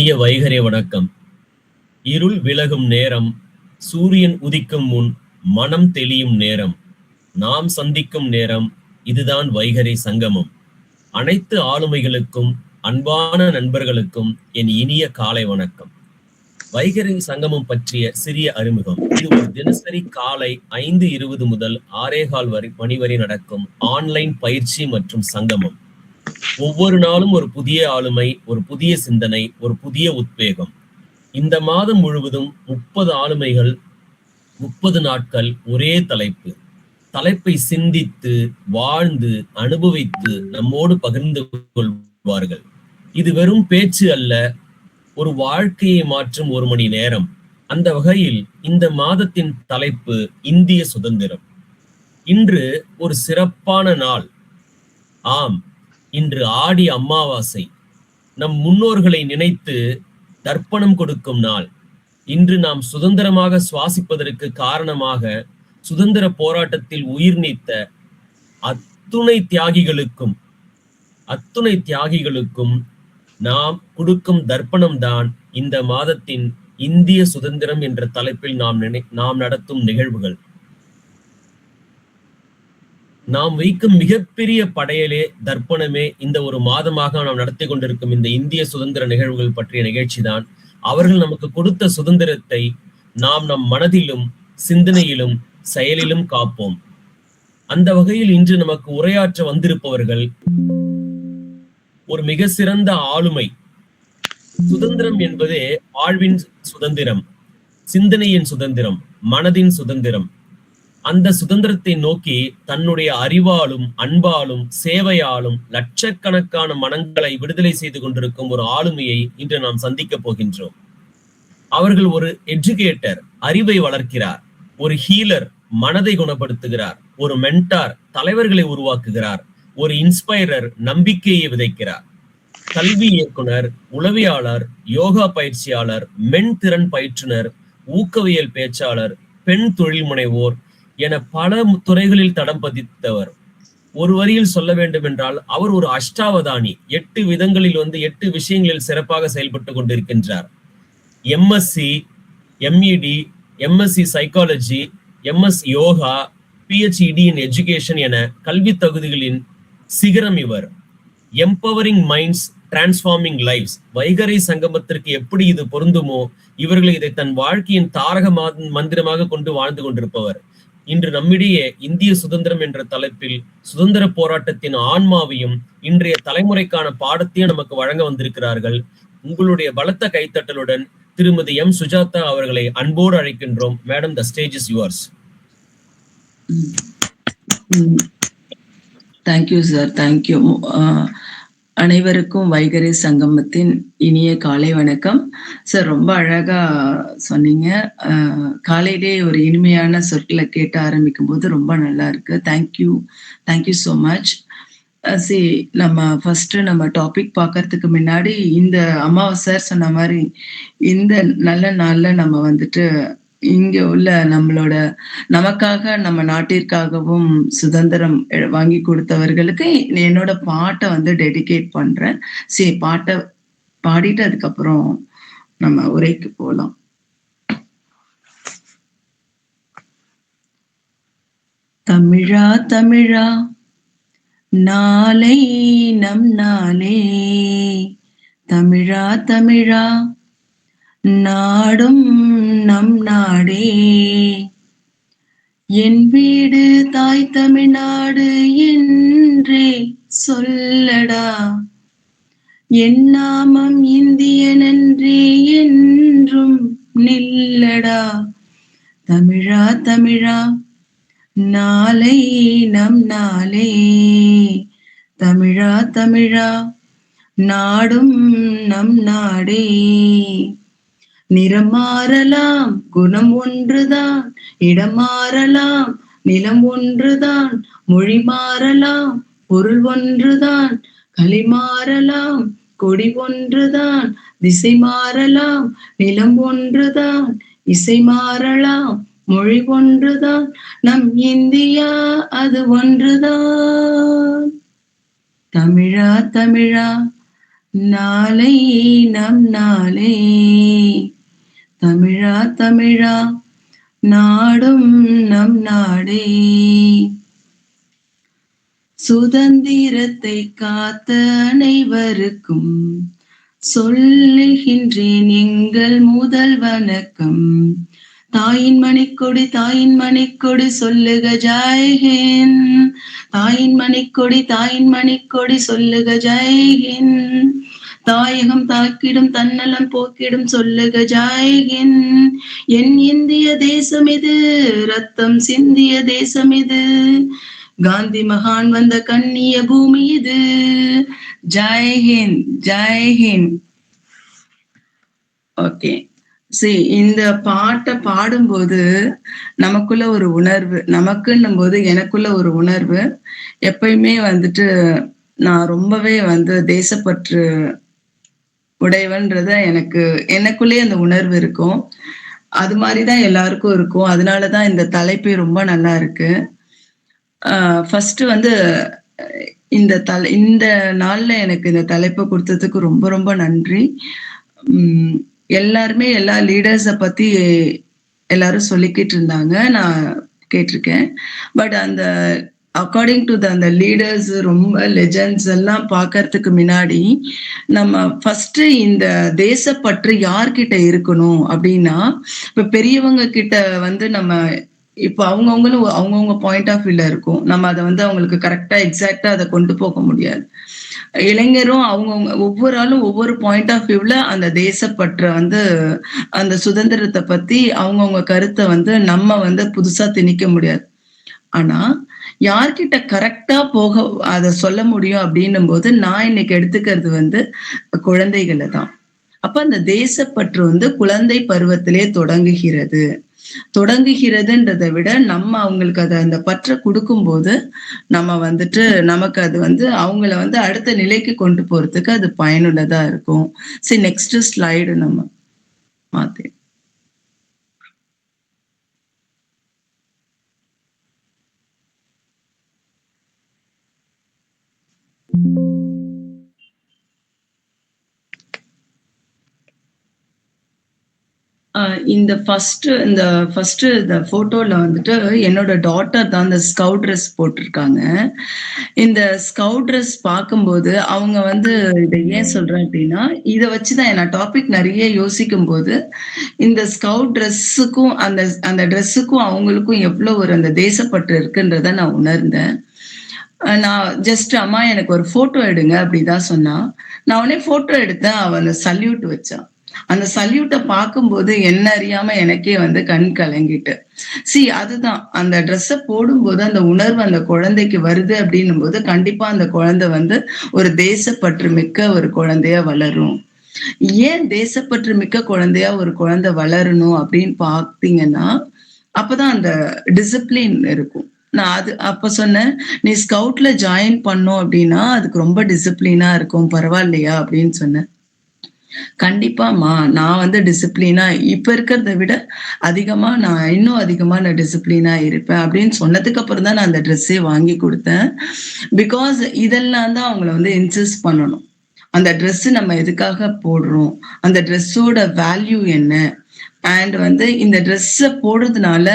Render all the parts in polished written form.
இனிய வைகறை வணக்கம். இருள் விலகும் நேரம், சூரியன் உதிக்கும் முன் மனம் தெளியும் நேரம், நாம் சந்திக்கும் நேரம், இதுதான் வைகறை சங்கமம். அனைத்து ஆளுமைகளுக்கும் அன்பான நண்பர்களுக்கும் என் இனிய காலை வணக்கம். வைகறை சங்கமம் பற்றிய சிறிய அறிமுகம். இது ஒரு தினசரி காலை 5:20 முதல் 6:15 மணி வரை நடக்கும் ஆன்லைன் பயிற்சி மற்றும் சங்கமம். ஒவ்வொரு நாளும் ஒரு புதிய ஆளுமை, ஒரு புதிய சிந்தனை, ஒரு புதிய உத்வேகம். இந்த மாதம் முழுவதும் 30 ஆளுமைகள், 30 நாட்கள், ஒரே தலைப்பு. தலைப்பை சிந்தித்து, வாழ்ந்து, அனுபவித்து நம்மோடு பகிர்ந்து கொள்வார்கள். இது வெறும் பேச்சு அல்ல, ஒரு வாழ்க்கையை மாற்றும் 1 மணி நேரம். அந்த வகையில் இந்த மாதத்தின் தலைப்பு இந்திய சுதந்திரம். இன்று ஒரு சிறப்பான நாள். ஆம், இன்று ஆடி அமாவாசை. நம் முன்னோர்களை நினைத்து தர்ப்பணம் கொடுக்கும் நாள். இன்று நாம் சுதந்திரமாக சுவாசிப்பதற்கு காரணமாக சுதந்திர போராட்டத்தில் உயிர் நீத்த அத்துணை தியாகிகளுக்கும் நாம் கொடுக்கும் தர்ப்பணம் தான் இந்த மாதத்தின் இந்திய சுதந்திரம் என்ற தலைப்பில் நாம் நடத்தும் நிகழ்வுகள். நாம் வைக்கும் மிகப்பெரிய படையலே, தர்ப்பணமே இந்த ஒரு மாதமாக நாம் நடத்தி கொண்டிருக்கும் இந்த இந்திய சுதந்திர நிகழ்வுகள் பற்றிய நிகழ்ச்சி தான். அவர்கள் நமக்கு கொடுத்த சுதந்திரத்தை நாம் நம் மனதிலும், சிந்தனையிலும், செயலிலும் காப்போம். அந்த வகையில் இன்று நமக்கு உரையாற்ற வந்திருப்பவர்கள் ஒரு மிக சிறந்த ஆளுமை. சுதந்திரம் என்பதே வாழ்வின் சுதந்திரம், சிந்தனையின் சுதந்திரம், மனதின் சுதந்திரம். அந்த சுதந்திரத்தை நோக்கி தன்னுடைய அறிவாலும், அன்பாலும், சேவையாலும் லட்சக்கணக்கான மனங்களை விடுதலை செய்து கொண்டிருக்கும் ஒரு ஆளுமையை இன்று நாம் சந்திக்க போகின்றோம். அவர்கள் ஒரு எஜுகேட்டர், அறிவை வளர்க்கிறார். ஒரு ஹீலர், மனதை குணப்படுத்துகிறார். ஒரு மென்டார், தலைவர்களை உருவாக்குகிறார். ஒரு இன்ஸ்பைரர், நம்பிக்கையை விதைக்கிறார். கல்வி இயக்குனர், உளவியாளர், யோகா பயிற்சியாளர், மென்திறன் பயிற்றுனர், ஊக்கவியல் பேச்சாளர், பெண் தொழில் முனைவோர் என பல துறைகளில் தடம் பதித்தவர். ஒரு வரியில் சொல்ல வேண்டும் என்றால் அவர் ஒரு அஷ்டாவதானி. 8 விதங்களில் 8 விஷயங்களில் சிறப்பாக செயல்பட்டு கொண்டிருக்கின்றார். MSc, MEd, MSc psychology, MS yoga, PhEd in education என கல்வி தகுதிகளின் சிகரம் இவர். Empowering minds, transforming lives. Vaigarai சங்கமத்திற்கு எப்படி இது பொருந்துமோ, இவர்கள் இதை தன் வாழ்க்கையின் தாரக மந்திரமாக கொண்டு வாழ்ந்து கொண்டிருப்பவர். இன்று நம்மிடையே இந்திய சுதந்திரம் என்ற தலைப்பில் சுதந்திர போராட்டத்தின் ஆன்மாவையும் இன்றைய தலைமுறைக்கான பாடத்தையும் நமக்கு வழங்க வந்திருக்கிறார்கள். உங்களுடைய பலத்த கைத்தட்டலுடன் திருமதி எம் சுஜாதா அவர்களை அன்போடு அழைக்கின்றோம். Madam, the stage is yours. Thank you sir, thank you. அனைவருக்கும் வைகறை சங்கமத்தின் இனிய காலை வணக்கம் சார். ரொம்ப அழகா சொன்னீங்க. காலையிலே ஒரு இனிமையான சொற்களை கேட்டு ஆரம்பிக்கும் போது ரொம்ப நல்லா இருக்கு. Thank you so much. நம்ம டாபிக் பார்க்கறதுக்கு முன்னாடி இந்த அமாவாசை சொன்ன மாதிரி இந்த நல்ல நாள்ல நம்ம இங்க உள்ள நமக்காக, நம்ம நாட்டிற்காகவும் சுதந்திரம் வாங்கி கொடுத்தவர்களுக்கு என்னோட பாட்டை டெடிகேட் பண்றேன். பாட்டை பாடிட்டு அதுக்கப்புறம் நம்ம உரைக்கு போலாம். தமிழா தமிழா நாளை நம் நாளே, தமிழா தமிழா நாடும் நம் நாடே, என் வீடு தாய் தமிழ்நாடு என்றே சொல்லடா, என் நாமம் இந்தியனன்றே என்றும் நில்லடா, தமிழா தமிழா நாளை நம் நாளே, தமிழா தமிழா நாடும் நம் நாடே. நிறம் மாறலாம், குணம் ஒன்றுதான், இடம் மாறலாம், நிலம் ஒன்றுதான், மொழி மாறலாம், பொருள் ஒன்றுதான், களி மாறலாம், கொடி ஒன்றுதான், திசை மாறலாம், நிலம் ஒன்றுதான், இசை மாறலாம், மொழி ஒன்றுதான், நம் இந்தியா அது ஒன்றுதான். தமிழா தமிழா நாளை நம் நாளே, தமிழா தமிழா நாடும் நம் நாடே. சுதந்திரத்தை காத்த அனைவருக்கும் சொல்லுகின்றேன் எங்கள் முதல் வணக்கம். தாயின் மணிக்கொடி தாயின் மணிக்கொடி சொல்லுக ஜெய்ஹிந்த். தாயின் மணிக்கொடி சொல்லுக ஜெய்ஹிந்த். தாயகம் தாக்கிடும் தன்னலம் போக்கிடும் சொல்லுக ஜெய்ஹிந்த். என் இந்திய தேசம் இது, ரத்தம் சிந்திய தேசம் இது, காந்தி மகான் வந்த கண்ணிய பூமி இது. ஜெய்ஹிந்த் ஜெய்ஹிந்த். ஓகே, சரி, இந்த பாட்டை பாடும்போது நமக்குள்ள ஒரு உணர்வு, நமக்குன்னும் போது எனக்குள்ள ஒரு உணர்வு. எப்பயுமே வந்துட்டு நான் ரொம்பவே தேசப்பற்று உடையவன்றத எனக்குள்ளே அந்த உணர்வு இருக்கும். அது மாதிரிதான் எல்லாருக்கும் இருக்கும். அதனாலதான் இந்த தலைப்பே ரொம்ப நல்லா இருக்கு. ஃபர்ஸ்ட் இந்த நாள்ல எனக்கு இந்த தலைப்பை கொடுத்ததுக்கு ரொம்ப ரொம்ப நன்றி. எல்லாருமே எல்லா லீடர்ஸ பத்தி எல்லாரும் சொல்லிக்கிட்டு இருந்தாங்க, நான் கேட்டிருக்கேன். பட் அந்த அக்கார்டிங் டு அந்த லீடர்ஸ், ரொம்ப லெஜெண்ட்ஸ் எல்லாம் பாக்கறதுக்கு முன்னாடி நம்ம ஃபர்ஸ்ட் இந்த தேசப்பற்று யார்கிட்ட இருக்கணும் அப்படின்னா, இப்ப பெரியவங்க கிட்ட நம்ம இப்போ அவங்கவுங்களும் அவங்கவுங்க பாயிண்ட் ஆஃப் வியூல இருக்கும். நம்ம அதை அவங்களுக்கு கரெக்டா எக்ஸாக்டா அதை கொண்டு போக முடியாது. இளைஞரும் அவங்கவுங்க ஒவ்வொரு ஆளும் ஒவ்வொரு பாயிண்ட் ஆஃப் வியூல அந்த தேசப்பற்ற அந்த சுதந்திரத்தை பத்தி அவங்கவுங்க கருத்தை நம்ம புதுசா திணிக்க முடியாது. ஆனா யார்கிட்ட கரெக்டா அதை சொல்ல முடியும் அப்படின்னும் போது நான் இன்னைக்கு எடுத்துக்கிறது குழந்தைகளை தான். அப்ப அந்த தேசப்பற்று குழந்தை பருவத்திலே தொடங்குகிறதுன்றதை விட நம்ம அவங்களுக்கு அந்த பற்ற கொடுக்கும் போது நம்ம நமக்கு அது அவங்கள அடுத்த நிலைக்கு கொண்டு போறதுக்கு அது பயனுள்ளதா இருக்கும். சரி, நெக்ஸ்ட் ஸ்லைடு நம்ம மாத்தி. இந்த போட்டோல என்னோட டாட்டர் தான் இந்த ஸ்கவுட் ட்ரெஸ் போட்டிருக்காங்க. இந்த ஸ்கவுட் ட்ரெஸ் பார்க்கும்போது அவங்க இதை ஏன் சொல்றேன் அப்படின்னா, இதை வச்சுதான் நான் டாபிக் நிறைய யோசிக்கும் போது இந்த ஸ்கவுட் ட்ரெஸ்ஸுக்கும் அந்த ட்ரெஸ்ஸுக்கும் அவங்களுக்கும் எவ்வளவு அந்த தேசப்பற்று இருக்குன்றத நான் உணர்ந்தேன். நான் ஜஸ்ட் அம்மா எனக்கு ஒரு போட்டோ எடுங்க அப்படிதான் சொன்னா. நான் உடனே போட்டோ எடுத்தேன். அவன் சல்யூட் வச்சான். அந்த சல்யூட்டை பார்க்கும்போது என்ன அறியாம எனக்கே கண் கலங்கிட்டு. அதுதான் அந்த ட்ரெஸ்ஸை போடும்போது அந்த உணர்வு அந்த குழந்தைக்கு வருது அப்படின்னும் போது கண்டிப்பா அந்த குழந்தை ஒரு தேசப்பற்று மிக்க ஒரு குழந்தையா வளரும். ஏன் தேசப்பற்று மிக்க குழந்தையா ஒரு குழந்தை வளரணும் அப்படின்னு பாத்தீங்கன்னா, அப்பதான் அந்த டிசிப்ளின் இருக்கும். நான் அப்ப சொன்னேன், நீ ஸ்கவுட்ல ஜாயின் பண்ணோம் அப்படின்னா அதுக்கு ரொம்ப டிசிப்ளினா இருக்கும், பரவாயில்லையா அப்படின்னு சொன்னேன். கண்டிப்பாமா, நான் டிசிப்ளினா இப்ப இருக்கிறத விட இன்னும் அதிகமா நான் டிசிப்ளினா இருப்பேன் அப்படின்னு சொன்னதுக்கு அப்புறம் தான் நான் அந்த ட்ரெஸ்ஸே வாங்கி கொடுத்தேன். பிகாஸ் இதெல்லாம் தான் அவங்கள இன்சிஸ்ட் பண்ணணும். அந்த ட்ரெஸ் நம்ம எதுக்காக போடுறோம், அந்த ட்ரெஸ்ஸோட வேல்யூ என்ன, அண்ட் இந்த ட்ரெஸ்ஸை போடுறதுனால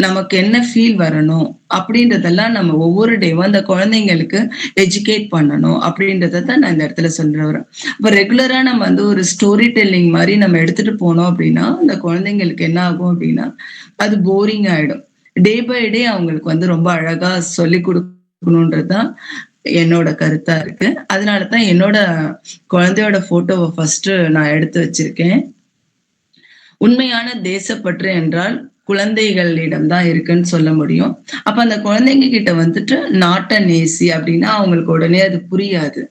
நமக்கு என்ன ஃபீல் வரணும் அப்படின்றதெல்லாம் நம்ம ஒவ்வொரு டேவும் அந்த குழந்தைங்களுக்கு எஜுகேட் பண்ணணும் அப்படின்றத தான் நான் இந்த இடத்துல சொல்றேன். அப்ப ரெகுலரா நம்ம ஒரு ஸ்டோரி டெல்லிங் மாதிரி நம்ம எடுத்துட்டு போனோம் அப்படின்னா அந்த குழந்தைங்களுக்கு என்ன ஆகும் அப்படின்னா அது போரிங் ஆயிடும். டே பை டே அவங்களுக்கு ரொம்ப அழகா சொல்லி கொடுக்கணும்ன்றதுதான் என்னோட கருத்தா இருக்கு. அதனாலதான் என்னோட குழந்தையோட போட்டோவை ஃபர்ஸ்ட் நான் எடுத்து வச்சிருக்கேன். உண்மையான தேசப்பற்று என்றால் குழந்தைகளிடம் தான் இருக்குன்னு சொல்ல முடியும். அப்ப அந்த குழந்தைங்க கிட்ட நாட்ட நேசி அப்படின்னா அவங்களுக்கு உடனே அது புரியாது.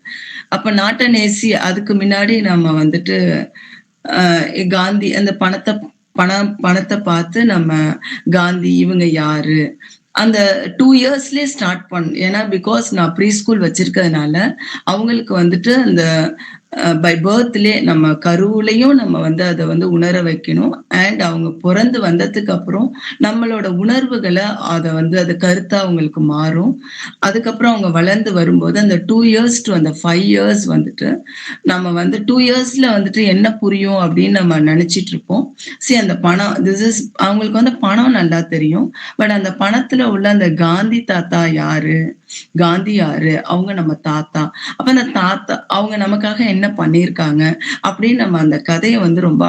அப்ப நாட்ட நேசி அதுக்கு முன்னாடி நம்ம காந்தி அந்த பணத்தை பார்த்து நம்ம காந்தி இவங்க யாரு அந்த 2 இயர்ஸ்லயே ஸ்டார்ட் ஏன்னா பிகாஸ் நான் ப்ரீ ஸ்கூல் வச்சிருக்கிறதுனால அவங்களுக்கு அந்த பை பர்த்லே நம்ம கருவுலையும் நம்ம வந்து அதை வந்து உணர வைக்கணும். அண்ட் அவங்க பிறந்து வந்ததுக்கு அப்புறம் நம்மளோட உணர்வுகளை அதை வந்து அது கருத்தா அவங்களுக்கு மாறும். அதுக்கப்புறம் அவங்க வளர்ந்து வரும்போது அந்த 2 years to அந்த 5 years வந்துட்டு நம்ம வந்து 2 yearsல வந்துட்டு என்ன புரியும் அப்படின்னு நம்ம நினைச்சிட்டு இருப்போம். அந்த பணம் அவங்களுக்கு வந்து பணம் நல்லா தெரியும். பட் அந்த பணத்துல உள்ள அந்த காந்தி தாத்தா யாரு, காந்தி யாரு, அவங்க நம்ம தாத்தா. அப்ப அந்த தாத்தா அவங்க நமக்காக என்ன பண்ணியிருக்காங்க அப்படின்னு நம்ம அந்த கதையை வந்து ரொம்ப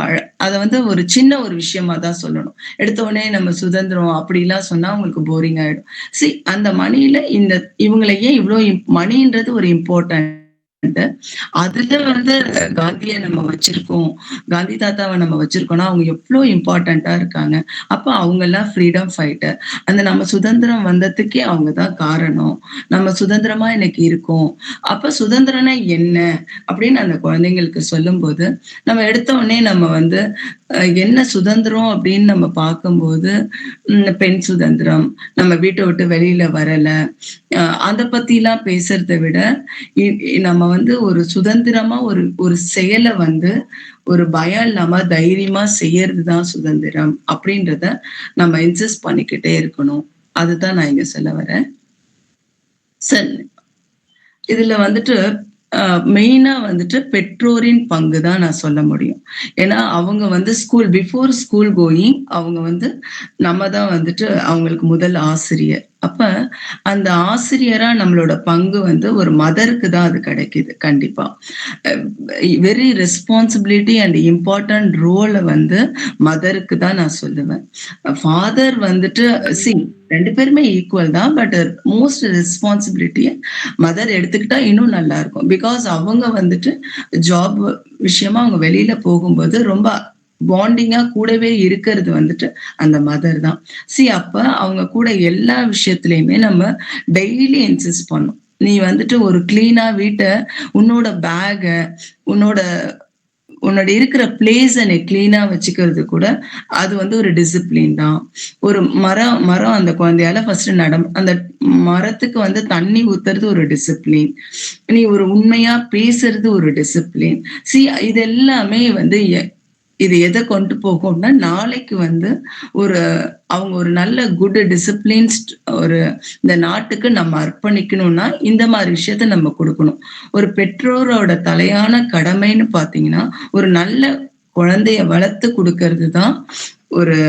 அதை வந்து ஒரு சின்ன ஒரு விஷயமா தான் சொல்லணும். எடுத்த உடனே நம்ம சுதந்திரம் அப்படிலாம் சொன்னா அவங்களுக்கு போரிங் ஆயிடும். அந்த மணியில இவங்களை ஏன் இவ்வளவு மணின்றது ஒரு இம்பார்ட்டன்ட். அதுல வந்து காந்திய நம்ம வச்சிருக்கோம், காந்தி தாத்தாவை நம்ம வச்சிருக்கோம்னா அவங்க எவ்வளவு இம்பார்ட்டண்டா இருக்காங்க. அப்ப அவங்க எல்லாம் ஃப்ரீடம் ஃபைட்டர். அந்த நம்ம சுதந்திரம் வந்ததுக்கே அவங்கதான் காரணம். நம்ம சுதந்திரமா இன்னைக்கு இருக்கோம். அப்ப சுதந்திரம்னா என்ன அப்படின்னு அந்த குழந்தைங்களுக்கு சொல்லும் போது நம்ம எடுத்த உடனே நம்ம வந்து என்ன சுதந்திரம் அப்படின்னு நம்ம பார்க்கும்போது பெண் சுதந்திரம், நம்ம வீட்டை விட்டு வெளியில வரல, அதை பத்தி எல்லாம் பேசுறதை விட நம்ம வந்து ஒரு சுதந்திரமா ஒரு செயலை வந்து ஒரு பயம் இல்லாம தைரியமா செய்யறதுதான் சுதந்திரம் அப்படின்றத நம்ம இன்சிஸ்ட் பண்ணிக்கிட்டே இருக்கணும். அதுதான் நான் இங்க சொல்ல வரேன். சரி, இதுல வந்துட்டு மெயினா வந்துட்டு பெற்றோரின் பங்கு தான் நான் சொல்ல முடியும். ஏன்னா அவங்க வந்து பிஃபோர் ஸ்கூல் கோயிங் அவங்க வந்து நம்ம தான் வந்துட்டு அவங்களுக்கு முதல் ஆசிரியர். அப்ப அந்த ஆசிரியரா நம்மளோட பங்கு வந்து ஒரு மதருக்கு தான் அது கிடைக்குது. கண்டிப்பா வெரி ரெஸ்பான்சிபிலிட்டி அண்ட் இம்பார்ட்டன்ட் ரோலை வந்து மதருக்கு தான் நான் சொல்லுவேன். ஃபாதர் வந்துட்டு ரெண்டு பேருமே ஈக்குவல் தான். பட் மோஸ்ட் ரெஸ்பான்சிபிலிட்டிய மதர் எடுத்துக்கிட்டா இன்னும் நல்லா இருக்கும். பிகாஸ் அவங்க வந்துட்டு ஜாப் விஷயமா அவங்க வெளியில போகும்போது ரொம்ப பாண்டிங்கா கூடவே இருக்கிறது வந்துட்டு அந்த மதர் தான். அப்ப அவங்க கூட எல்லா விஷயத்திலயுமே நம்ம டெய்லி இன்சிஸ்ட் பண்ணணும். நீ வந்துட்டு ஒரு கிளீனா வீட்டை, உன்னோட பேக, உன்னோட இருக்கிற பிளேஸ நீ கிளீனா வச்சுக்கிறது கூட அது வந்து ஒரு டிசிப்ளின் தான். ஒரு மரம் அந்த குழந்தையால ஃபர்ஸ்ட் அந்த மரத்துக்கு வந்து தண்ணி ஊத்துறது ஒரு டிசிப்ளின். நீ ஒரு உண்மையா பேசுறது ஒரு டிசிப்ளின். இது எல்லாமே வந்து இது எதை கொண்டு போகும்னா நாளைக்கு வந்து அவங்க ஒரு நல்ல குட் டிசிப்ளின்ஸ் இந்த நாட்டுக்கு நம்ம அர்ப்பணிக்கணும்னா இந்த மாதிரி விஷயத்த நம்ம கொடுக்கணும். ஒரு பெற்றோரோட தலையான கடமைன்னு பாத்தீங்கன்னா ஒரு நல்ல குழந்தைய வளர்த்து கொடுக்கறது தான் ஒரு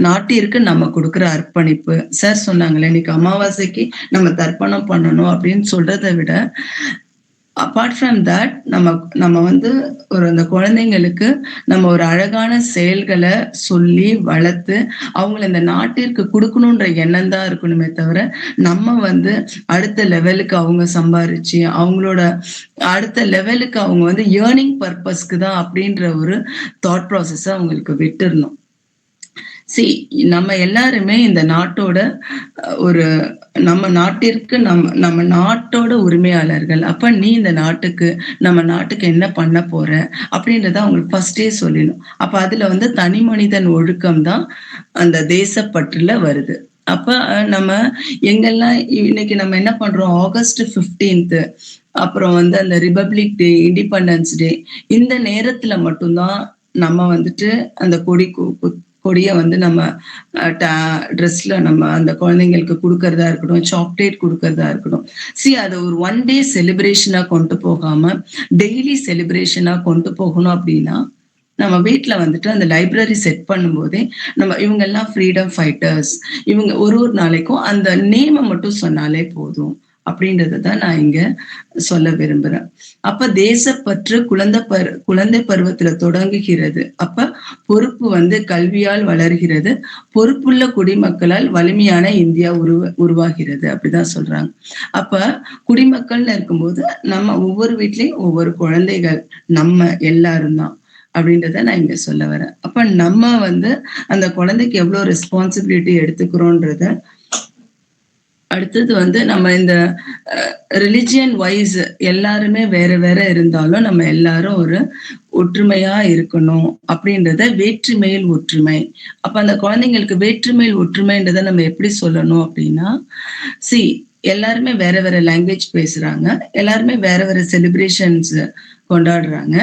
நாட்டிற்கு நம்ம கொடுக்குற அர்ப்பணிப்பு. சார் சொன்னாங்களே இன்னைக்கு அமாவாசைக்கு நம்ம தர்ப்பணம் பண்ணணும் அப்படின்னு சொல்றதை விட அப்பார்ட் ஃப்ரம் தட் நம்ம வந்து அந்த குழந்தைங்களுக்கு நம்ம ஒரு அழகான செயல்களை சொல்லி வளர்த்து அவங்களை இந்த நாட்டிற்கு கொடுக்கணுன்ற எண்ணம் தான் இருக்கணுமே தவிர நம்ம வந்து அடுத்த லெவலுக்கு அவங்க சம்பாரிச்சு அவங்களோட அடுத்த லெவலுக்கு அவங்க வந்து ஏர்னிங் பர்பஸ்க்கு தான் அப்படின்ற ஒரு தாட் ப்ராசஸ அவங்களுக்கு விட்டுறணும். நம்ம எல்லாருமே இந்த நாட்டோட நம்ம நாட்டிற்கு நம்ம நாட்டோட உரிமையாளர்கள். அப்ப நீ இந்த நம்ம நாட்டுக்கு என்ன பண்ண போற அப்படின்றத அவங்களுக்கு ஃபர்ஸ்டே சொல்லணும். அப்ப அதுல வந்து தனி மனிதன் ஒழுக்கம் தான் அந்த தேசப்பற்றுல வருது. அப்ப நம்ம எங்கெல்லாம் இன்னைக்கு நம்ம என்ன பண்றோம், August 15th அப்புறம் வந்து அந்த ரிபப்ளிக் டே, இண்டிபெண்டன்ஸ் டே, இந்த நேரத்துல மட்டும்தான் நம்ம வந்துட்டு அந்த கொடிய வந்து நம்ம ட்ரெஸ்ல நம்ம அந்த குழந்தைங்களுக்கு கொடுக்கறதா இருக்கட்டும், சாக்லேட் கொடுக்கறதா இருக்கட்டும். அதை ஒரு 1 day செலிப்ரேஷனா கொண்டு போகாம டெய்லி செலிப்ரேஷனா கொண்டு போகணும். அப்படின்னா நம்ம வீட்டுல வந்துட்டு அந்த லைப்ரரி செட் பண்ணும் போதே இவங்க எல்லாம் ஃப்ரீடம் ஃபைட்டர்ஸ், இவங்க ஒரு நாளைக்கும் அந்த நேமை மட்டும் சொன்னாலே போதும் அப்படின்றதான் நான் இங்க சொல்ல விரும்புறேன். அப்ப தேசப்பற்று குழந்தை பருவத்துல தொடங்குகிறது. அப்ப பொறுப்பு வந்து கல்வியால் வளர்கிறது. பொறுப்புள்ள குடிமக்களால் வலிமையான இந்தியா உருவாகிறது அப்படிதான் சொல்றாங்க. அப்ப குடிமக்கள்னு இருக்கும்போது நம்ம ஒவ்வொரு வீட்லயும் ஒவ்வொரு குழந்தைகள் நம்ம எல்லாரும் தான் அப்படின்றத நான் இங்க சொல்ல வரேன். அப்ப நம்ம வந்து அந்த குழந்தைக்கு எவ்வளவு ரெஸ்பான்சிபிலிட்டி எடுத்துக்கிறோன்றத, அடுத்தது வந்து நம்ம இந்த ரிலிஜியன் வைஸ் எல்லாருமே வேற வேற இருந்தாலும் நம்ம எல்லாரும் ஒரு ஒற்றுமையா இருக்கணும் அப்படின்றத வேற்றுமையில் ஒற்றுமை. அப்ப அந்த குழந்தைங்களுக்கு வேற்றுமையில் ஒற்றுமைன்றத நம்ம எப்படி சொல்லணும் அப்படின்னா, எல்லாருமே வேற வேற லாங்குவேஜ் பேசுறாங்க, எல்லாருமே வேற வேற செலிப்ரேஷன்ஸ் கொண்டாடுறாங்க.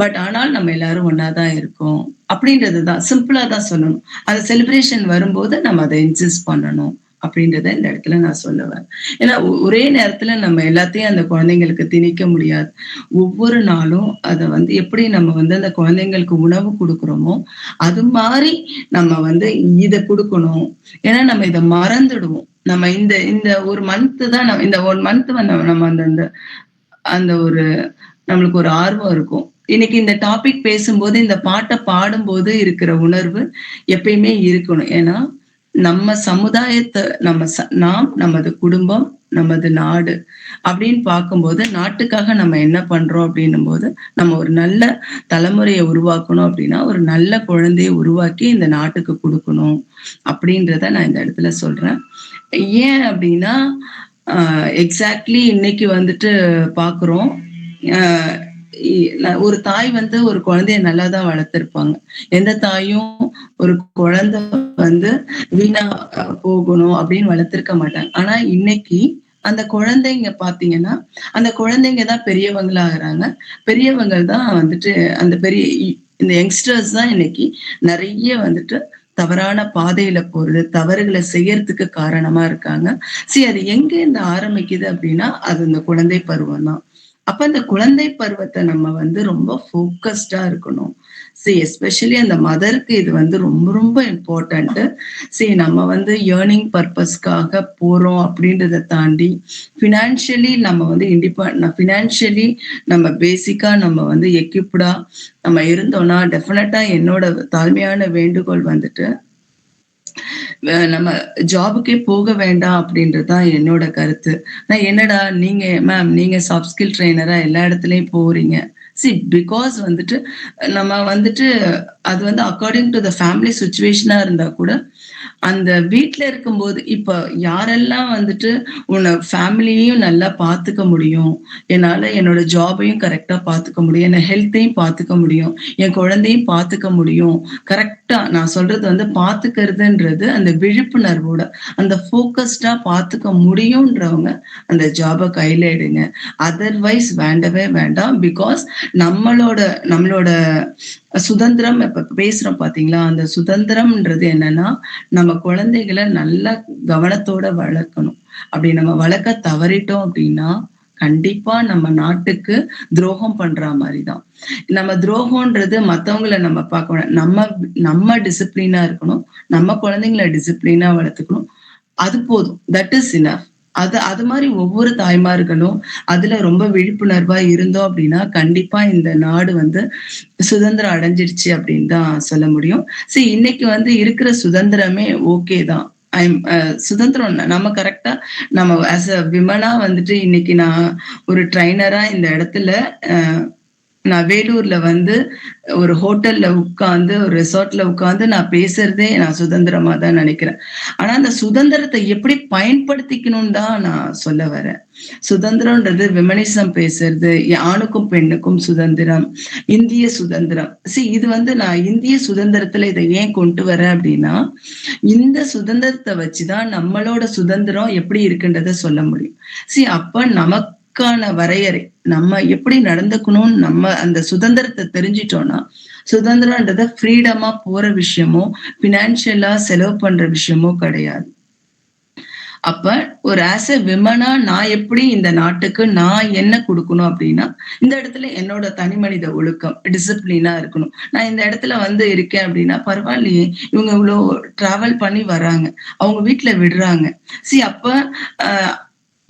பட் ஆனால் நம்ம எல்லாரும் ஒண்ணாதான் இருக்கோம். அப்படின்றதுதான் சிம்பிளா தான் சொல்லணும். அந்த செலிப்ரேஷன் வரும்போது நம்ம அதை இன்சிஸ்ட் பண்ணணும். அப்படின்றத இந்த இடத்துல நான் சொல்லுவேன். ஏன்னா ஒரே நேரத்துல நம்ம எல்லாத்தையும் அந்த குழந்தைங்களுக்கு திணிக்க முடியாது. ஒவ்வொரு நாளும் அத வந்து எப்படி நம்ம வந்து அந்த குழந்தைங்களுக்கு உணவு குடுக்குறோமோ, அது மாரி நம்ம வந்து இத குடுக்கணும். ஏன்னா நம்ம இத மறந்துடுவோம். நம்ம இந்த இந்த ஒரு மந்த் தான் இந்த 1 மந்த் நம்ம அந்த அந்த அந்த ஒரு நம்மளுக்கு ஒரு ஆர்வம் இருக்கும். இன்னைக்கு இந்த டாபிக் பேசும்போது, இந்த பாட்ட பாடும்போது இருக்கிற உணர்வு எப்பயுமே இருக்கணும். ஏன்னா, நம்ம சமுதாயத்த நாம், நமது குடும்பம், நமது நாடு அப்படின்னு பார்க்கும்போது, நாட்டுக்காக நம்ம என்ன பண்றோம் அப்படின்னும்போது, நம்ம ஒரு நல்ல தலைமுறைய உருவாக்கணும் அப்படின்னா, ஒரு நல்ல குழந்தைய உருவாக்கி இந்த நாட்டுக்கு குடுக்கணும் அப்படின்றத நான் இந்த இடத்துல சொல்றேன். ஏன் அப்படின்னா, எக்ஸாக்ட்லி இன்னைக்கு வந்துட்டு பார்க்குறோம். அ ஒரு தாய் வந்து ஒரு குழந்தைய நல்லா தான் வளர்த்திருப்பாங்க. எந்த தாயும் ஒரு குழந்தை வந்து வீணா போகணும் அப்படின்னு வளர்த்திருக்க மாட்டாங்க. ஆனா இன்னைக்கு அந்த குழந்தைங்க பார்த்தீங்கன்னா, அந்த குழந்தைங்க தான் பெரியவங்களாகுறாங்க. பெரியவங்கள் தான் வந்துட்டு அந்த இந்த யங்ஸ்டர்ஸ் தான் இன்னைக்கு நெறைய வந்துட்டு தவறான பாதையில போறது, தவறுகள செய்யறதுக்கு காரணமா இருக்காங்க. அது எங்கேருந்து ஆரம்பிக்குது அப்படின்னா, அது இந்த குழந்தை பருவம் தான். அப்ப அந்த குழந்தை பருவத்த நம்ம வந்து ரொம்ப ஃபோக்கஸ்டா இருக்கணும். எஸ்பெஷலி அந்த மதருக்கு இது வந்து ரொம்ப ரொம்ப இம்பார்ட்டன்ட். நம்ம வந்து ஏர்னிங் பர்ப்பஸ்க்காக போறோம் அப்படின்றத தாண்டி ஃபினான்ஷியலி நம்ம வந்து ஃபினான்ஷியலி நம்ம பேசிக்கா நம்ம வந்து எக்யூப்டா நம்ம இருந்தோம்னா டெஃபினட்டா என்னோட தாழ்மையான வேண்டுகோள் வந்துட்டு நம்ம ஜாபுக்கே போக வேண்டாம் அப்படின்றதுதான் என்னோட கருத்து. நான் என்னடா நீங்க சாஃப்ட் ஸ்கில் ட்ரெய்னரா எல்லா இடத்துலயும் போறீங்க. பிகாஸ் வந்துட்டு நம்ம வந்துட்டு அது வந்து அக்கார்டிங் டு த ஃபேமிலி சிச்சுவேஷனா இருந்தா கூட அந்த வீட்ல இருக்கும்போது இப்ப யாரெல்லாம் வந்துட்டு உன்னை ஃபேமிலியையும் நல்லா பாத்துக்க முடியும், என்னால என்னோட ஜாபையும் கரெக்டா பாத்துக்க முடியும், என்ன ஹெல்த்தையும் பாத்துக்க முடியும், என் குழந்தையும் பாத்துக்க முடியும். கரெக்டா நான் சொல்றது வந்து பாத்துக்கிறதுன்றது அந்த விழிப்புணர்வோட அந்த ஃபோக்கஸ்டா பாத்துக்க முடியும்ன்றவங்க அந்த ஜாப கையில எடுங்க. அதர்வைஸ் வேண்டவே வேண்டாம். பிகாஸ் நம்மளோட நம்மளோட சுதந்திரம் இப்ப பேசுறோம் பாத்தீங்களா, அந்த சுதந்திரம்ன்றது என்னன்னா நம்ம குழந்தைகளை நல்லா கவனத்தோட வளர்க்கணும். அப்படி நம்ம வளர்க்க தவறிட்டோம் அப்படின்னா கண்டிப்பா நம்ம நாட்டுக்கு துரோகம் பண்ற மாதிரிதான். நம்ம துரோகம்ன்றது மத்தவங்களை நம்ம பார்க்க நம்ம டிசிப்ளினா இருக்கணும், நம்ம குழந்தைங்களை டிசிப்ளினா வளர்த்துக்கணும். அது போதும். That is enough. அது மாதிரி ஒவ்வொரு தாய்மார்களும் அதுல ரொம்ப விழிப்புணர்வா இருந்தோம் அப்படின்னா கண்டிப்பா இந்த நாடு வந்து சுதந்திரம் அடைஞ்சிருச்சு அப்படின்னு தான் சொல்ல முடியும். இன்னைக்கு வந்து இருக்கிற சுதந்திரமே ஓகே தான். சுதந்திரம் நம்ம கரெக்டா நம்ம ஆஸ் அ விமனா வந்துட்டு இன்னைக்கு நான் ஒரு ட்ரைனரா இந்த இடத்துல நான் வேலூர்ல வந்து ஒரு ஹோட்டல்ல உட்கார்ந்து ஒரு ரிசார்ட்ல உட்கார்ந்து நான் பேசுறதே நான் சுதந்திரமா தான் நினைக்கிறேன். ஆனா அந்த சுதந்திரத்தை எப்படி பயன்படுத்திக்கணும்னு தான் நான் சொல்ல வரேன். சுதந்திரம்ன்றது விமனிசம் பேசுறது, ஆணுக்கும் பெண்ணுக்கும் சுதந்திரம், இந்திய சுதந்திரம். இது வந்து நான் இந்திய சுதந்திரத்துல இதை ஏன் கொண்டு வரேன் அப்படின்னா, இந்த சுதந்திரத்தை வச்சுதான் நம்மளோட சுதந்திரம் எப்படி இருக்குன்றத சொல்ல முடியும். அப்ப நமக்கான வரையறை நம்ம எப்படி நடந்துக்கணும்னு நம்ம அந்த சுதந்திரத்தை தெரிஞ்சிட்டோம்னா, சுதந்திரம்ன்றத ஃப்ரீடமா போற விஷயமோ பினான்சியலா செலவு பண்ற விஷயமோ கிடையாது. அப்ப ஒரு ஆஸ் எ விமனா நான் எப்படி இந்த நாட்டுக்கு நான் என்ன கொடுக்கணும் அப்படின்னா, இந்த இடத்துல என்னோட தனி மனித ஒழுக்கம் டிசிப்ளினா இருக்கணும். நான் இந்த இடத்துல வந்து இருக்கேன் அப்படின்னா பரவாயில்லையே, இவங்க இவ்வளவு டிராவல் பண்ணி வராங்க, அவங்க வீட்டுல விடுறாங்க. அப்ப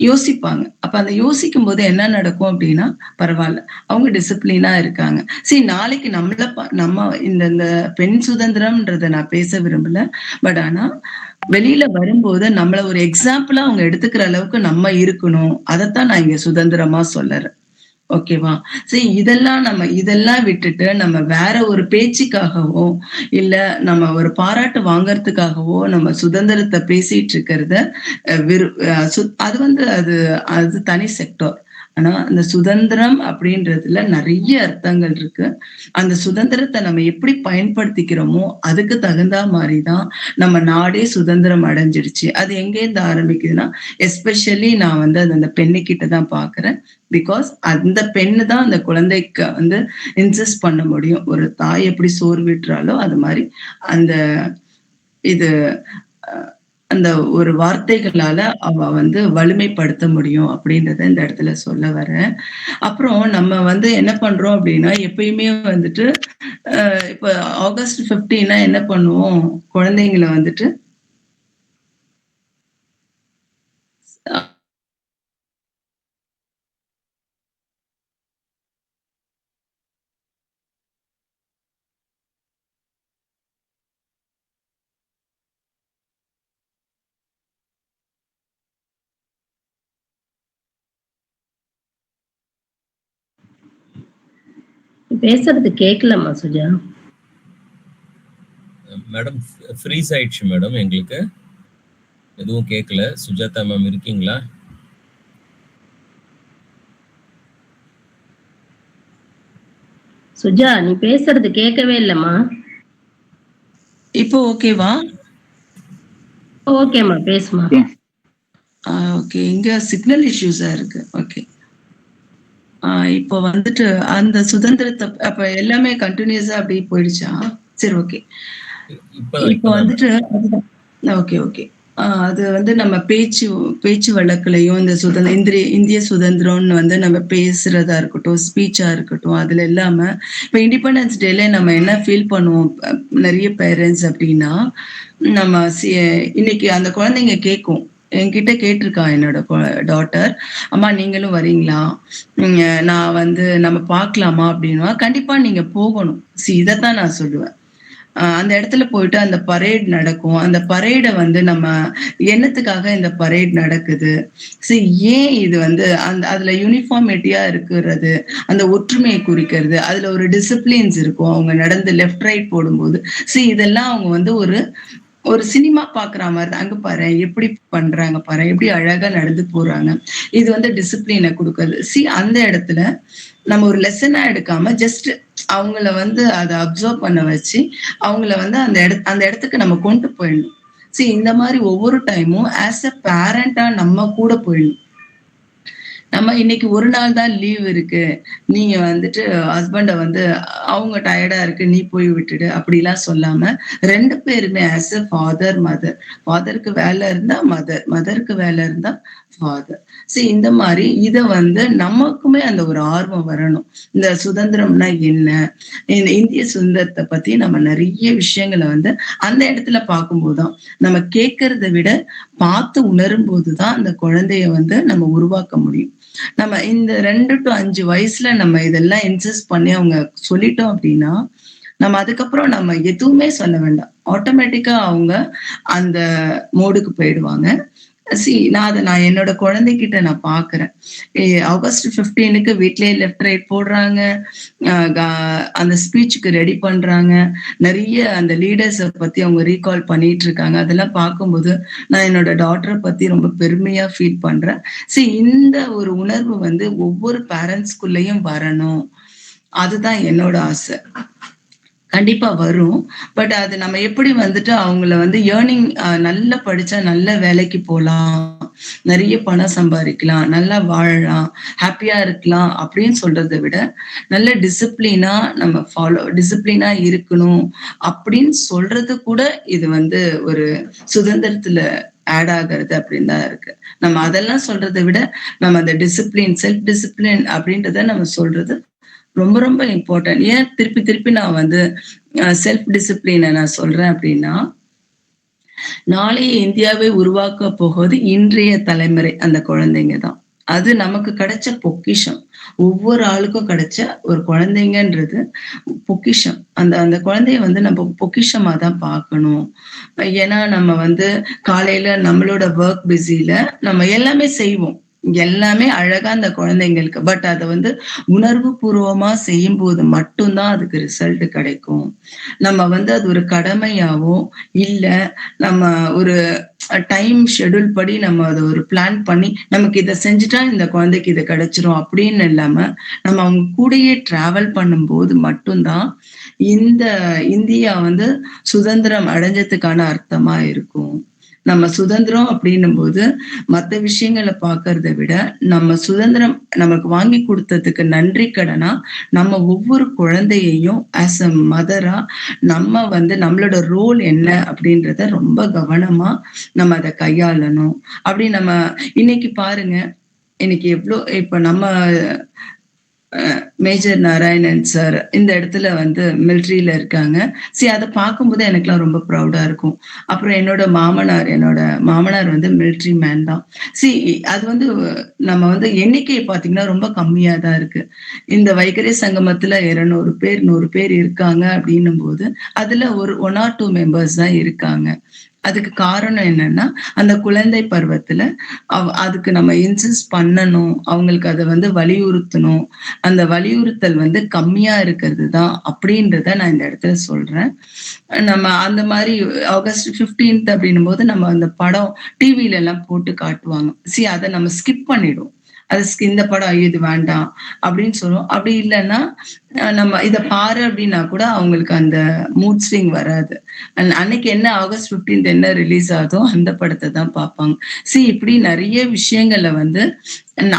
யோசிப்பாங்க. அப்ப அந்த யோசிக்கும் போது என்ன நடக்கும் அப்படின்னா பரவாயில்ல, அவங்க டிசிப்ளினா இருக்காங்க. நாளைக்கு நம்ம இந்த பெண் சுதந்திரம்ன்றத நான் பேச விரும்பல. பட் ஆனா வெளியில வரும்போது நம்மள ஒரு எக்ஸாம்பிளா அவங்க எடுத்துக்கிற அளவுக்கு நம்ம இருக்கணும். அதைத்தான் நான் இங்க சுதந்திரமா சொல்லறேன். ஓகேவா? இதெல்லாம் விட்டுட்டு நம்ம வேற ஒரு பேச்சுக்காகவோ இல்ல நம்ம ஒரு பாராட்டு வாங்கறதுக்காகவோ நம்ம சுதந்திரத்தை பேசிட்டு இருக்கிறத அது வந்து அது தனி செக்டார். ஆனா அந்த சுதந்திரம் அப்படின்றதுல நிறைய அர்த்தங்கள் இருக்கு. அந்த சுதந்திரத்தை நம்ம எப்படி பயன்படுத்திக்கிறோமோ அதுக்கு தகுந்தா மாதிரிதான் நம்ம நாடே சுதந்திரம் அடைஞ்சிடுச்சு. அது எங்கேருந்து ஆரம்பிக்குதுன்னா, எஸ்பெஷலி நான் வந்து அது அந்த பெண்ணுகிட்ட தான் பாக்குறேன். பிகாஸ் அந்த பெண்ணு தான் அந்த குழந்தைக்கு வந்து இன்சிஸ்ட் பண்ண முடியும். ஒரு தாய் எப்படி சோறு விட்டுறாலோ அது மாதிரி அந்த இது அந்த ஒரு வார்த்தைகளால அவ வந்து வலிமைப்படுத்த முடியும் அப்படின்றத இந்த இடத்துல சொல்ல வரேன். அப்புறம் நம்ம வந்து என்ன பண்றோம் அப்படின்னா, எப்பயுமே வந்துட்டு இப்ப ஆகஸ்ட் 15 என்ன பண்ணுவோம், குழந்தைங்களை வந்துட்டு பேசுறது கேட்கலம்மா சுஜா. மேடம் ஃப்ரீஸ் ஆயிடுச்சு மேடம், எங்களுக்கு எதுவும் கேட்கல. சுஜாதா மேம் இருக்கீங்களா? சுஜா நீ பேசுறது கேட்கவே இல்லம்மா. இப்போ ஓகேவா? ஓகேம்மா பேசுமா. ஓகே, இங்க சிக்னல் இஷ்யூஸா இருக்கு. ஓகே, இப்போ வந்துட்டு அந்த சுதந்திரத்தை அப்ப எல்லாமே கண்டினியூஸா அப்படி போயிடுச்சா? சரி, ஓகே. இப்போ வந்துட்டு ஓகே ஓகே அது வந்து நம்ம பேச்சு வழக்குலையும் இந்த இந்திய சுதந்திரம்னு வந்து நம்ம பேசுறதா இருக்கட்டும், ஸ்பீச்சா இருக்கட்டும், அதுல இல்லாம இப்ப இண்டிபெண்டன்ஸ் டேல நம்ம என்ன ஃபீல் பண்ணுவோம் நிறைய பேரண்ட்ஸ் அப்படின்னா, நம்ம இன்னைக்கு அந்த குழந்தைங்க கேட்கும், என்கிட்ட கேட்டிருக்கா என்னோட டாட்டர், அம்மா நீங்களும் வரீங்களா, நான் வந்து நம்ம பார்க்கலாமா அப்படின்னா, கண்டிப்பா நீங்க போகணும். இதைத்தான் நான் சொல்லுவேன். அந்த இடத்துல போயிட்டு அந்த பரேட் நடக்கும். அந்த பரேடை வந்து நம்ம என்னத்துக்காக இந்த பரேட் நடக்குது, ஏன் இது வந்து அதுல யூனிஃபார்மிட்டியா இருக்கிறது, அந்த ஒற்றுமையை குறிக்கிறது, அதுல ஒரு டிசிப்ளின்ஸ் இருக்கும். அவங்க நடந்து லெஃப்ட் ரைட் போடும்போது இதெல்லாம் அவங்க வந்து ஒரு சினிமா பாக்குற மாதிரி தான். அங்க பாரு எப்படி பண்றாங்க, பாரு எப்படி அழகா நடந்து போறாங்க. இது வந்து டிசிப்ளினை கொடுக்கறது. அந்த இடத்துல நம்ம ஒரு லெசனா எடுக்காம ஜஸ்ட் அவங்கள வந்து அதை அப்சர்வ் பண்ண வச்சு அவங்கள வந்து அந்த இடத்துக்கு நம்ம கொண்டு போயிடணும். இந்த மாதிரி ஒவ்வொரு டைமும் ஆஸ் அ பேரண்டா நம்ம கூட போயிடணும். நம்ம இன்னைக்கு ஒரு நாள் தான் லீவ் இருக்கு, நீங்க வந்துட்டு ஹஸ்பண்ட வந்து அவங்க டயர்டா இருக்கு நீ போய் விட்டுடு அப்படிலாம் சொல்லாம, 2 பேருமே ஆஸ் அ ஃபாதர் மதர், ஃபாதருக்கு வேலை இருந்தா மதர், மதருக்கு வேலை இருந்தா ஃபாதர். இந்த மாதிரி இத வந்து நமக்குமே அந்த ஒரு ஆர்வம் வரணும். இந்த சுதந்திரம்னா என்ன, இந்த இந்திய சுதந்திரத்தை பத்தி நம்ம நிறைய விஷயங்களை வந்து அந்த இடத்துல பார்க்கும்போதுதான், நம்ம கேட்கறத விட பார்த்து உணரும் போதுதான் அந்த குழந்தைய வந்து நம்ம உருவாக்க முடியும். நம்ம இந்த 2 to 5 வயசுல நம்ம இதெல்லாம் இன்சிஸ்ட் பண்ணி அவங்க சொல்லிட்டோம் அப்படின்னா, நம்ம அதுக்கப்புறம் நம்ம எதுவுமே சொல்ல வேண்டாம். ஆட்டோமேட்டிக்கா அவங்க அந்த மோடுக்கு போயிடுவாங்க. நான் என்னோட குழந்தைகிட்ட நான் பாக்குறேன். ஆகஸ்ட் 15க்கு வீட்லயே லெஃப்ட் ரைட் போடுறாங்க, அந்த ஸ்பீச்சுக்கு ரெடி பண்றாங்க, நிறைய அந்த லீடர்ஸை பத்தி அவங்க ரீகால் பண்ணிட்டு இருக்காங்க. அதெல்லாம் பார்க்கும்போது நான் என்னோட டாட்டரை பத்தி ரொம்ப பெருமையா ஃபீல் பண்றேன். இந்த ஒரு உணர்வு வந்து ஒவ்வொரு பேரண்ட்ஸ்குள்ளேயும் வரணும். அதுதான் என்னோட ஆசை. கண்டிப்பா வரும். பட் அது நம்ம எப்படி வந்துட்டு அவங்கள வந்து ஏர்னிங் நல்லா படிச்சா நல்ல வேலைக்கு போலாம், நிறைய பணம் சம்பாதிக்கலாம், நல்லா வாழலாம், ஹாப்பியா இருக்கலாம் அப்படின்னு சொல்றதை விட, நல்ல டிசிப்ளினா இருக்கணும் அப்படின்னு சொல்றது கூட இது வந்து ஒரு சுதந்திரத்துல ஆட் ஆகிறது அப்படின்னு தான் இருக்கு. நம்ம அதெல்லாம் சொல்றதை விட நம்ம அந்த டிசிப்ளின், செல்ஃப் டிசிப்ளின் அப்படின்றத நம்ம சொல்றது ரொம்ப ரொம்ப இம்பார்ட்டன்ட். ஏன் திருப்பி திருப்பி நான் வந்து செல்ஃப் டிசிப்ளினை நான் சொல்றேன் அப்படின்னா, நாளைய இந்தியாவை உருவாக்க போவது இன்றைய தலைமுறை அந்த குழந்தைங்க தான். அது நமக்கு கிடைச்ச பொக்கிஷம். ஒவ்வொரு ஆளுக்கும் கிடைச்ச ஒரு குழந்தைங்கன்றது பொக்கிஷம். அந்த குழந்தைய வந்து நம்ம பொக்கிஷமா தான் பார்க்கணும். ஏன்னா நம்ம வந்து காலையில நம்மளோட ஒர்க் பிஸில நம்ம எல்லாமே செய்வோம், எல்லாமே அழகா அந்த குழந்தைங்களுக்கு. பட் அதை வந்து உணர்வு பூர்வமா செய்யும் போது மட்டும்தான் அதுக்கு ரிசல்ட் கிடைக்கும். நம்ம வந்து அது ஒரு கடமையாவோ இல்ல நம்ம ஒரு டைம் ஷெட்யூல் படி நம்ம அதை ஒரு பிளான் பண்ணி நமக்கு இதை செஞ்சுட்டா இந்த குழந்தைக்கு இது கிடைச்சிரும் அப்படின்னு இல்லாம நம்ம அவங்க கூடயே டிராவல் பண்ணும்போது மட்டும்தான் இந்த இந்தியா வந்து சுதந்திரம் அடைஞ்சதுக்கான அர்த்தமா இருக்கும். நம்ம சுதந்திரம் அப்படின்னும் போது மற்ற விஷயங்களை பார்க்கறத விட நம்ம சுதந்திரம் நமக்கு வாங்கி கொடுத்ததுக்கு நன்றி கடனா நம்ம ஒவ்வொரு குழந்தையையும் ஆஸ் அ மதரா நம்ம வந்து நம்மளோட ரோல் என்ன அப்படின்றத ரொம்ப கவனமா நம்ம அதை கையாளணும். அப்படி நம்ம இன்னைக்கு பாருங்க, இன்னைக்கு எவ்வளோ இப்ப நம்ம மேஜர் நாராயணன் சார் இந்த இடத்துல வந்து மிலிட்ரியில இருக்காங்க. அதை பார்க்கும்போது எனக்குலாம் ரொம்ப ப்ரௌடா இருக்கும். அப்புறம் என்னோட மாமனார் வந்து மிலிட்ரி மேன் தான். அது வந்து நம்ம வந்து எண்ணிக்கை பார்த்தீங்கன்னா ரொம்ப கம்மியா தான் இருக்கு. இந்த வைகரை சங்கமத்துல 200 பேர் 100 பேர் இருக்காங்க அப்படின்னும் போது அதுல ஒரு 1 or 2 மெம்பர்ஸ் தான் இருக்காங்க. அதுக்கு காரணம் என்னன்னா அந்த குழந்தை பருவத்துல அதுக்கு நம்ம இன்சிஸ்ட் பண்ணணும், அவங்களுக்கு அதை வந்து வலியுறுத்தணும். அந்த வலியுறுத்தல் வந்து கம்மியா இருக்கிறது தான் அப்படின்றத நான் இந்த இடத்துல சொல்றேன். நம்ம அந்த மாதிரி ஆகஸ்ட் 15th அப்படின்னும் போது நம்ம அந்த படம் டிவில எல்லாம் போட்டு காட்டுவாங்க. அதை நம்ம ஸ்கிப் பண்ணிடுவோம். அது இந்த படம் இது வேண்டாம் அப்படின்னு சொல்லுவோம். அப்படி இல்லைன்னா நம்ம இதை பாரு அப்படின்னா கூட அவங்களுக்கு அந்த மூட் ஸ்விங் வராது. அன்னைக்கு என்ன ஆகஸ்ட் 15th என்ன ரிலீஸ் ஆகுதோ அந்த படத்தை தான் பார்ப்பாங்க. இப்படி நிறைய விஷயங்கள்ல வந்து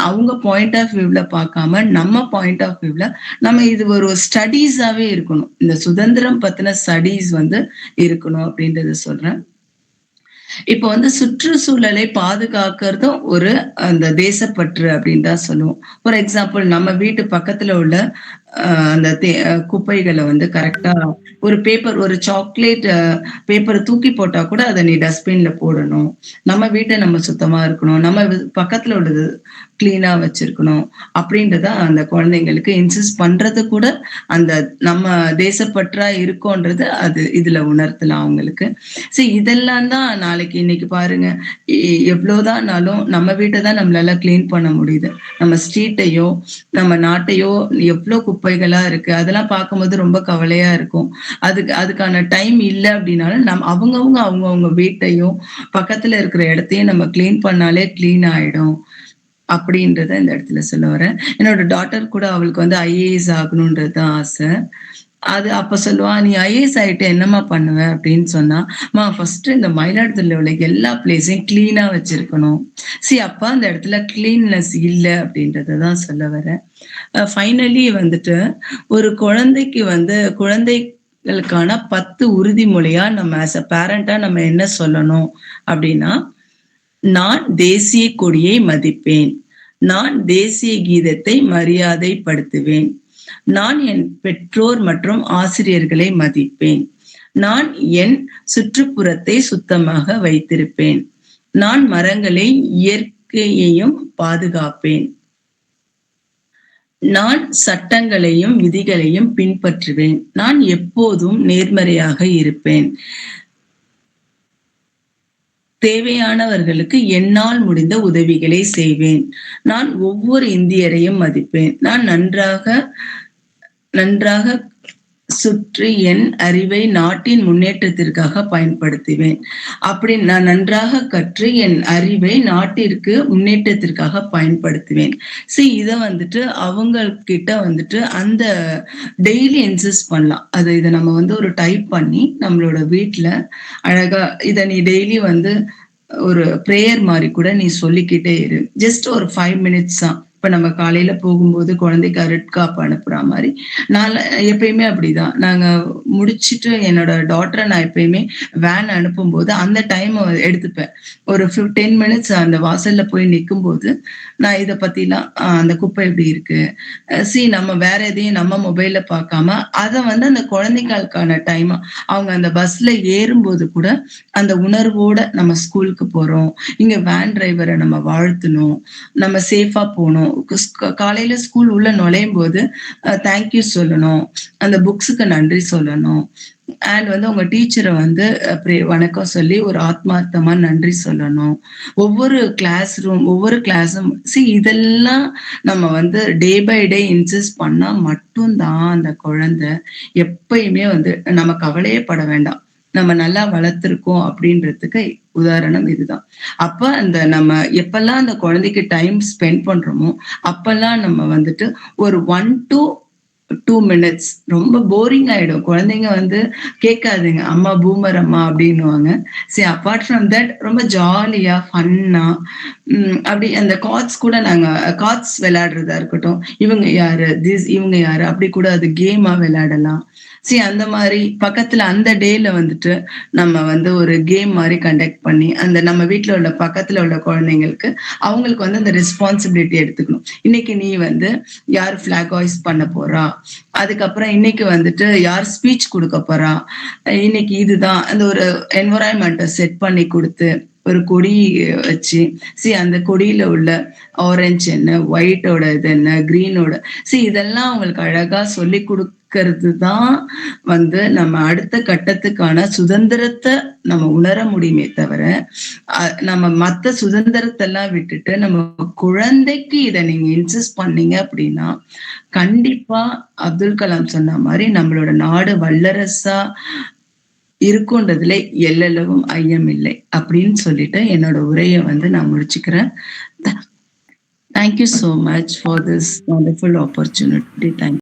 அவங்க பாயிண்ட் ஆஃப் வியூல பார்க்காம நம்ம பாயிண்ட் ஆஃப் வியூல நம்ம இது ஒரு ஸ்டடீஸாவே இருக்கணும். இந்த சுதந்திரம் பத்தின ஸ்டடீஸ் வந்து இருக்கணும் அப்படின்றத சொல்றேன். இப்ப வந்து சுற்றுச்சூழலை பாதுகாக்கிறதும் ஒரு அந்த தேசப்பற்று அப்படின்னு தான் சொல்லுவோம். ஃபார் எக்ஸாம்பிள் நம்ம வீட்டு பக்கத்துல உள்ள அந்த குப்பைகளை வந்து கரெக்டா ஒரு பேப்பர், ஒரு சாக்லேட் பேப்பரை தூக்கி போட்டா கூட அதை நீ டஸ்ட்பின்ல போடணும். நம்ம வீட்டை நம்ம சுத்தமா இருக்கணும், நம்ம பக்கத்துல உள்ளது கிளீனா வச்சிருக்கணும் அப்படின்றத அந்த குழந்தைங்களுக்கு இன்சிஸ்ட் பண்றது கூட அந்த நம்ம தேசப்பற்றா இருக்கோன்றது அது இதுல உணர்த்தலாம் அவங்களுக்கு. இதெல்லாம் தான் நாளைக்கு இன்னைக்கு பாருங்க, எவ்வளவுதான்னாலும் நம்ம வீட்டை தான் நம்மளால கிளீன் பண்ண முடியுது. நம்ம ஸ்ட்ரீட்டையோ நம்ம நாட்டையோ எவ்வளவு குப்பைகளா இருக்கு, அதெல்லாம் பார்க்கும்போது ரொம்ப கவலையா இருக்கும். அதுக்கான டைம் இல்லை அப்படின்னாலும் அவங்கவுங்க வீட்டையும் பக்கத்துல இருக்கிற இடத்தையும் நம்ம கிளீன் பண்ணாலே கிளீன் ஆயிடும் அப்படின்றத இந்த இடத்துல சொல்ல வரேன். என்னோட டாட்டர் கூட அவளுக்கு வந்து ஐஏஎஸ் ஆகணும்ன்றதுதான் ஆசை. அது அப்ப சொல்லுவா, நீ ஐஏஎஸ் ஆயிட்டு என்னம்மா பண்ணுவ அப்படின்னு சொன்னா, ஃபர்ஸ்ட் இந்த மயிலாடுதுறையில உள்ள எல்லா பிளேஸையும் கிளீனா வச்சிருக்கணும். அப்ப அந்த இடத்துல கிளீன்னஸ் இல்லை அப்படின்றதான் சொல்ல வரேன். ஃபைனலி வந்துட்டு ஒரு குழந்தைக்கு வந்து குழந்தைகளுக்கான 10 உறுதிமொழியா நம்ம ஆஸ் அ பேரண்டா நம்ம என்ன சொல்லணும் அப்படின்னா, நான் தேசிய கொடியை மதிப்பேன், நான் தேசிய கீதத்தை மரியாதைப்படுத்துவேன், நான் என் பெற்றோர் மற்றும் ஆசிரியர்களை மதிப்பேன், நான் என் சுற்றுப்புறத்தை சுத்தமாக வைத்திருப்பேன், நான் மரங்களை இயற்கையையும் பாதுகாப்பேன், நான் சட்டங்களையும் விதிகளையும் பின்பற்றுவேன், நான் எப்போதும் நேர்மறையாக இருப்பேன், தேவையானவர்களுக்கு என்னால் முடிந்த உதவிகளை செய்வேன், நான் ஒவ்வொரு இந்தியரையும் மதிப்பேன், நான் நன்றாக சுற்றி என் அறிவை நாட்டின் முன்னேற்றத்திற்காக பயன்படுத்துவேன். அப்படி நான் நன்றாக கற்று என் அறிவை நாட்டிற்கு முன்னேற்றத்திற்காக பயன்படுத்துவேன். இதை வந்துட்டு அவங்க கிட்ட வந்துட்டு அந்த டெய்லி இன்சிஸ்ட் பண்ணலாம். இதை நம்ம வந்து ஒரு டைப் பண்ணி நம்மளோட வீட்டுல அழகா இதை நீ டெய்லி வந்து ஒரு பிரேயர் மாதிரி கூட நீ சொல்லிக்கிட்டே இரு. ஜஸ்ட் ஒரு 5 minutes தான். இப்ப நம்ம காலையில போகும்போது குழந்தைக்கு அருட்காப்பு அனுப்புற மாதிரி நான் எப்பயுமே அப்படிதான். நாங்க முடிச்சுட்டு என்னோட டாட்டரை நான் எப்பயுமே வேன் அனுப்பும்போது அந்த டைம் எடுத்துப்பேன். ஒரு 10 minutes அந்த வாசல்ல போய் நிற்கும் போது நான் இதை பத்திலாம் அந்த குப்பை எப்படி இருக்கு, நம்ம வேற எதையும் நம்ம மொபைல்ல பார்க்காம அதை வந்து அந்த குழந்தைகளுக்கான டைமா அவங்க அந்த பஸ்ல ஏறும்போது கூட அந்த உணர்வோட நம்ம ஸ்கூலுக்கு போறோம், இங்க வேன் டிரைவரை நம்ம வாழ்த்தணும், நம்ம சேஃபா போகணும், காலையில ஸ்கூல் உள்ள நுழையும் போது தேங்க்யூ சொல்லணும், அந்த புக்ஸுக்கு நன்றி சொல்லணும், அண்ட் வந்து உங்க டீச்சரை வந்து வணக்கம் சொல்லி ஒரு ஆத்மார்த்தமா நன்றி சொல்லணும், ஒவ்வொரு கிளாஸும் இதெல்லாம் நம்ம வந்து டே பை டே இன்சிஸ்ட் பண்ணா மட்டும்தான் அந்த குழந்தை எப்பயுமே வந்து நம்ம கவலையே பட வேண்டாம். நம்ம நல்லா வளர்த்திருக்கோம் அப்படின்றதுக்கு உதாரணம் இதுதான். அப்ப அந்த நம்ம எப்பெல்லாம் அந்த குழந்தைக்கு டைம் ஸ்பெண்ட் பண்றோமோ அப்பெல்லாம் நம்ம வந்துட்டு ஒரு 1 to 2 minutes ரொம்ப போரிங் ஆயிடும். குழந்தைங்க வந்து கேட்காதுங்க, அம்மா பூமர் அம்மா அப்படின்னுவாங்க. சரி, அப்பார்ட் ஃப்ரம் தட் ரொம்ப ஜாலியா ஃபன்னா அப்படி அந்த கார்ட்ஸ் கூட நாங்க கார்ட்ஸ் விளையாடுறதா இருக்கட்டும், இவங்க யாரு அப்படி கூட அது கேமா விளையாடலாம். சரி, அந்த மாதிரி பக்கத்துல அந்த டேல வந்துட்டு நம்ம வந்து ஒரு கேம் மாதிரி கண்டக்ட் பண்ணி அந்த நம்ம வீட்டுல உள்ள பக்கத்துல உள்ள குழந்தைங்களுக்கு அவங்களுக்கு வந்து அந்த ரெஸ்பான்சிபிலிட்டி எடுத்துக்கணும். இன்னைக்கு நீ வந்து யார் பிளாக் ஹாய்ஸ் பண்ண போறா, அதுக்கப்புறம் இன்னைக்கு வந்துட்டு யார் ஸ்பீச் கொடுக்க போறா, இன்னைக்கு இதுதான் அந்த ஒரு என்வரான்மெண்ட்டை செட் பண்ணி கொடுத்து ஒரு கொடி வச்சு அந்த கொடியில உள்ள ஆரஞ்சு என்ன, ஒயிட்டோட இது என்ன, கிரீனோட இதெல்லாம் அவங்களுக்கு அழகா சொல்லி கொடுக்கறது தான் வந்து நம்ம அடுத்த கட்டத்துக்கான சுதந்திரத்தை நம்ம உணர முடியுமே தவிர நம்ம மத்த சுதந்திரத்தை எல்லாம் விட்டுட்டு நம்ம குழந்தைக்கு இதை நீங்க இன்சிஸ்ட் பண்ணீங்க அப்படின்னா கண்டிப்பா அப்துல் கலாம் சொன்ன மாதிரி நம்மளோட நாடு வல்லரசா இருக்குன்றதுல எல்லளவும் ஐயம் இல்லை அப்படின்னு சொல்லிட்டு என்னோட உரையை வந்து நான் முடிச்சுக்கிறேன். Thank you so much for this wonderful opportunity. Thank you.